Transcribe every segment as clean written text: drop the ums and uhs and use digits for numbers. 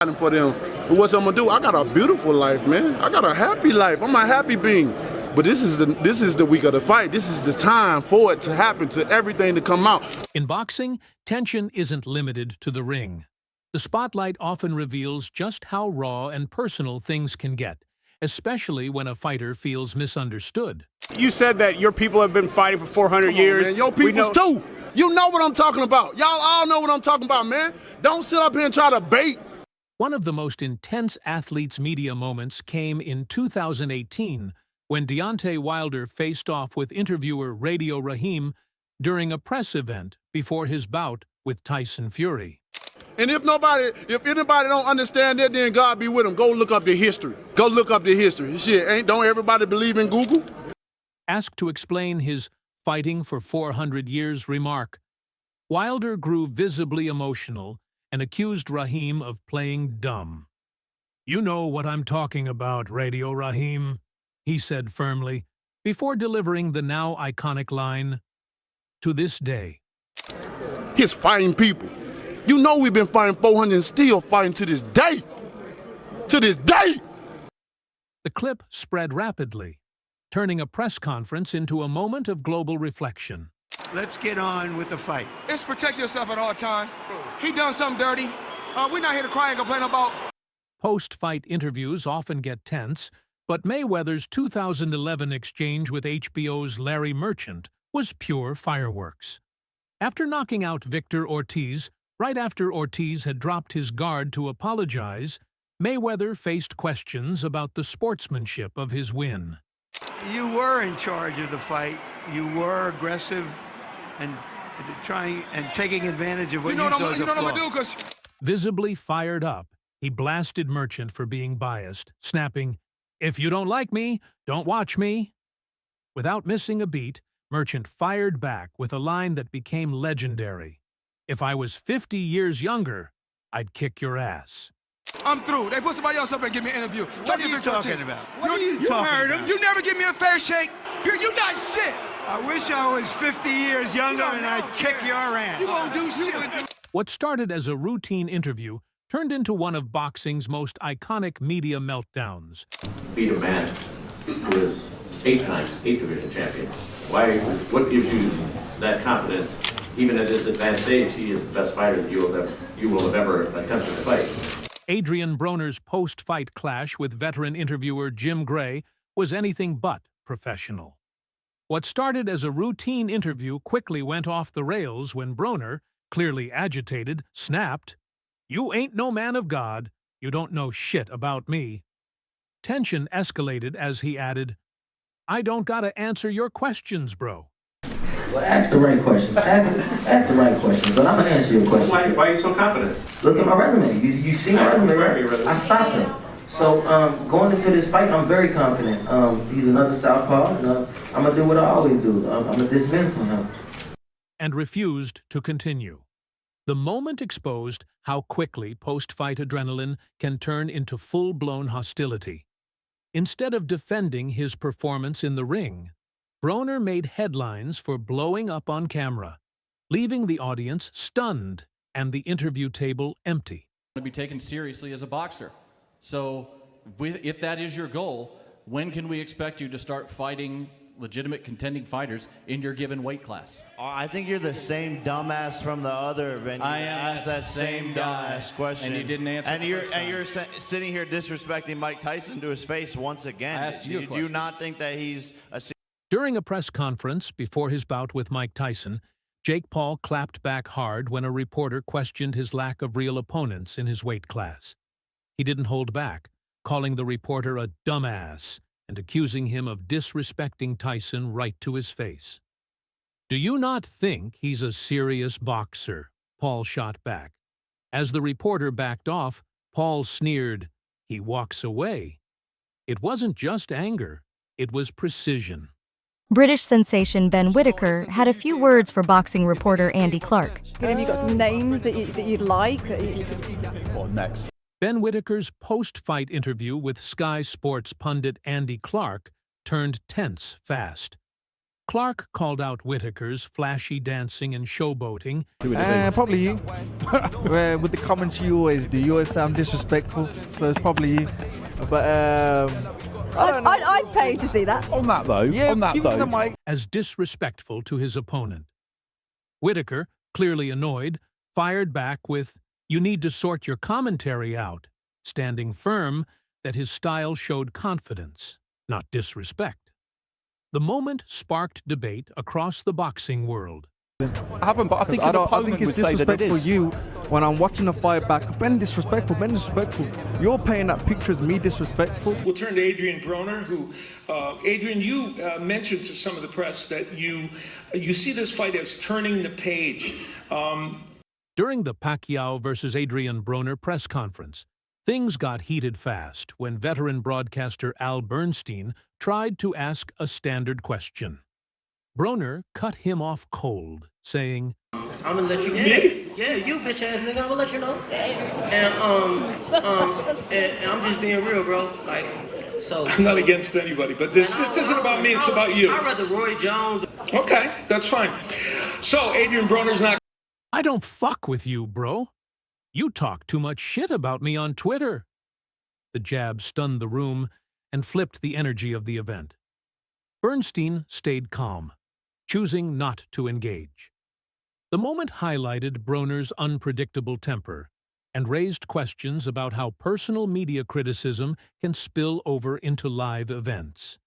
for them. But what I'm gonna do? I got a beautiful life, man. I got a happy life. I'm a happy being. But this is the week of the fight. This is the time for it to happen, to everything to come out. In boxing, tension isn't limited to the ring. The spotlight often reveals just how raw and personal things can get, especially when a fighter feels misunderstood. You said that your people have been fighting for 400 years. Man. Your peoples too. You know what I'm talking about. Y'all all know what I'm talking about, man. Don't sit up here and try to bait. One of the most intense athletes' media moments came in 2018 when Deontay Wilder faced off with interviewer Radio Raheem during a press event before his bout with Tyson Fury. And if anybody don't understand that, then God be with them. Go look up the history. Go look up the history. Shit, don't everybody believe in Google? Asked to explain his fighting for 400 years remark, Wilder grew visibly emotional and accused Raheem of playing dumb. "You know what I'm talking about, Radio Raheem," he said firmly, before delivering the now iconic line, "To this day." His fighting people. You know we've been fighting 400 and still fighting to this day. To this day! The clip spread rapidly, turning a press conference into a moment of global reflection. Let's get on with the fight. It's protect yourself at all times. He done something dirty. We're not here to cry and complain about. Post-fight interviews often get tense, but Mayweather's 2011 exchange with HBO's Larry Merchant was pure fireworks. After knocking out Victor Ortiz, right after Ortiz had dropped his guard to apologize, Mayweather faced questions about the sportsmanship of his win. You were in charge of the fight. You were aggressive and trying and taking advantage of what you saw as a flaw. You know what I'm gonna do, cause Visibly fired up, he blasted Merchant for being biased, snapping, "If you don't like me, don't watch me." Without missing a beat, Merchant fired back with a line that became legendary. "If I was 50 years younger, I'd kick your ass." I'm through. They put somebody else up and give me an interview. What are you talking about? What are you talking about? You never give me a fair shake. You not shit. I wish I was 50 years younger and I'd kick your ass. You won't do shit. What started as a routine interview turned into one of boxing's most iconic media meltdowns. Beat a man who is 8 division champion. What gives you that confidence? Even at this advanced age, he is the best fighter that you will have ever attempted to fight. Adrian Broner's post-fight clash with veteran interviewer Jim Gray was anything but professional. What started as a routine interview quickly went off the rails when Broner, clearly agitated, snapped, "You ain't no man of God. You don't know shit about me." Tension escalated as he added, "I don't gotta answer your questions, bro." Well, ask the right questions. Ask the right questions, but I'm gonna answer your question. Why are you so confident? Look at my resume. You see my resume, right? I stopped him. So going into this fight, I'm very confident. He's another southpaw, and I'm gonna do what I always do. I'm gonna dismantle him. And refused to continue. The moment exposed how quickly post-fight adrenaline can turn into full-blown hostility. Instead of defending his performance in the ring, Broner made headlines for blowing up on camera, leaving the audience stunned and the interview table empty. To be taken seriously as a boxer. So, if that is your goal, when can we expect you to start fighting legitimate contending fighters in your given weight class? I think you're the same dumbass from the other venue. I am asked that same dumbass question, and you didn't answer. And you're sitting here disrespecting Mike Tyson to his face once again. I asked you a question. Do you not think that he's a... During a press conference before his bout with Mike Tyson, Jake Paul clapped back hard when a reporter questioned his lack of real opponents in his weight class. He didn't hold back, calling the reporter a dumbass and accusing him of disrespecting Tyson right to his face. "Do you not think he's a serious boxer?" Paul shot back. As the reporter backed off, Paul sneered, "He walks away." It wasn't just anger, it was precision. British sensation Ben Whittaker had a few words for boxing reporter Andy Clark. Have you got some names that you'd like? What next? Ben Whittaker's post-fight interview with Sky Sports pundit Andy Clark turned tense fast. Clark called out Whitaker's flashy dancing and showboating. Probably you. With the comments you always do, you always sound disrespectful, so it's probably you. But I'd pay to see that. on that though, give him the mic. As disrespectful to his opponent. Whitaker, clearly annoyed, fired back with, "You need to sort your commentary out," standing firm that his style showed confidence, not disrespect. The moment sparked debate across the boxing world. I haven't, but I think his opponent would say that it is. You, when I'm watching a fight back, Ben disrespectful. You're painting that picture as me disrespectful. We'll turn to Adrian Broner, who, Adrian, you mentioned to some of the press that you see this fight as turning the page. During the Pacquiao versus Adrian Broner press conference, things got heated fast when veteran broadcaster Al Bernstein tried to ask a standard question. Broner cut him off cold, saying, I'm gonna let you know. Yeah, you bitch ass nigga, I'm gonna let you know. And I'm just being real, bro. Like, I'm not against anybody, but this isn't about me, it's about you. I'd rather Roy Jones. Okay, that's fine. So Adrian Broner's not. "I don't fuck with you, bro. You talk too much shit about me on Twitter." The jab stunned the room and flipped the energy of the event. Bernstein stayed calm, choosing not to engage. The moment highlighted Broner's unpredictable temper and raised questions about how personal media criticism can spill over into live events.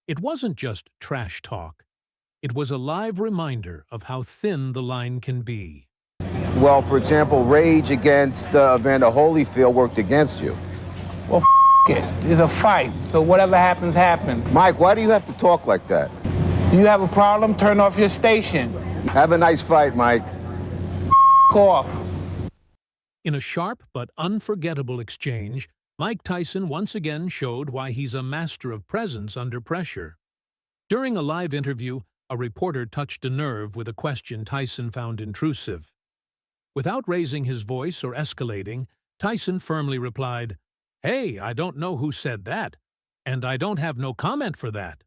It wasn't just trash talk. It was a live reminder of how thin the line can be. Well, for example, rage against Evander Holyfield worked against you. Well, it. It's a fight, so whatever happens, happens. Mike, why do you have to talk like that? Do you have a problem? Turn off your station. Have a nice fight, Mike. Off. In a sharp but unforgettable exchange, Mike Tyson once again showed why he's a master of presence under pressure. During a live interview, a reporter touched a nerve with a question Tyson found intrusive. Without raising his voice or escalating, Tyson firmly replied, "Hey, I don't know who said that, and I don't have no comment for that."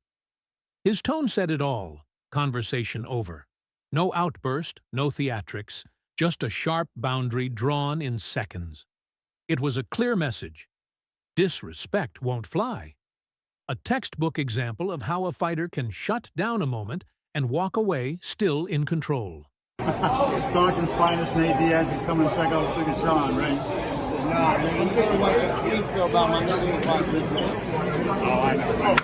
His tone said it all. Conversation over. No outburst, no theatrics, just a sharp boundary drawn in seconds. It was a clear message. Disrespect won't fly. A textbook example of how a fighter can shut down a moment and walk away still in control. Staunton's finest, Nate Diaz, he's coming to check out Sugar Sean, right? Nah, man, I'm taking my tweets about my negative business. Oh, I know.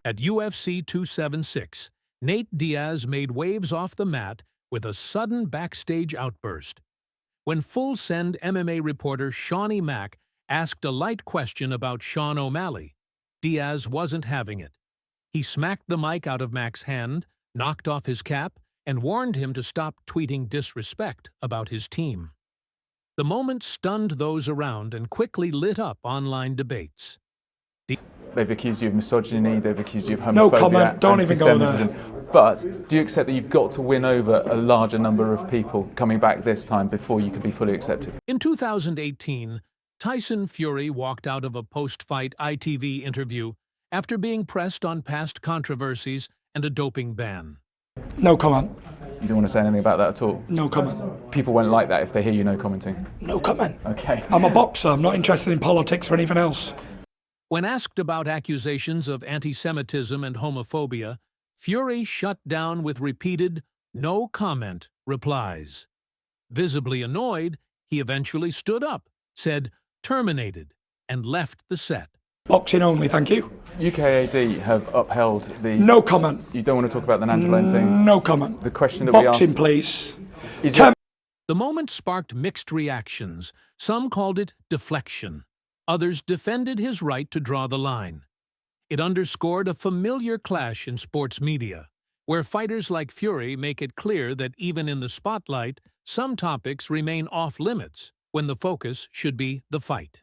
At UFC 276, Nate Diaz made waves off the mat with a sudden backstage outburst. When full-send MMA reporter Shawnee Mack asked a light question about Sean O'Malley, Diaz wasn't having it. He smacked the mic out of Mack's hand, knocked off his cap, and warned him to stop tweeting disrespect about his team. The moment stunned those around and quickly lit up online debates. They've accused you of misogyny, they've accused you of homophobia, no comment, don't even go there. But do you accept that you've got to win over a larger number of people coming back this time before you could be fully accepted? In 2018, Tyson Fury walked out of a post-fight ITV interview after being pressed on past controversies and a doping ban. No comment. You don't want to say anything about that at all? No comment. People won't like that if they hear you no commenting? No comment. Okay. I'm a boxer, I'm not interested in politics or anything else. When asked about accusations of anti-Semitism and homophobia, Fury shut down with repeated, no comment replies. Visibly annoyed, he eventually stood up, said, terminated, and left the set. Boxing only, thank you. UKAD have upheld the... No comment. You don't want to talk about the Nandrolone thing? No comment. The question that Boxing, we asked... please. The moment sparked mixed reactions. Some called it deflection. Others defended his right to draw the line. It underscored a familiar clash in sports media, where fighters like Fury make it clear that even in the spotlight, some topics remain off-limits when the focus should be the fight.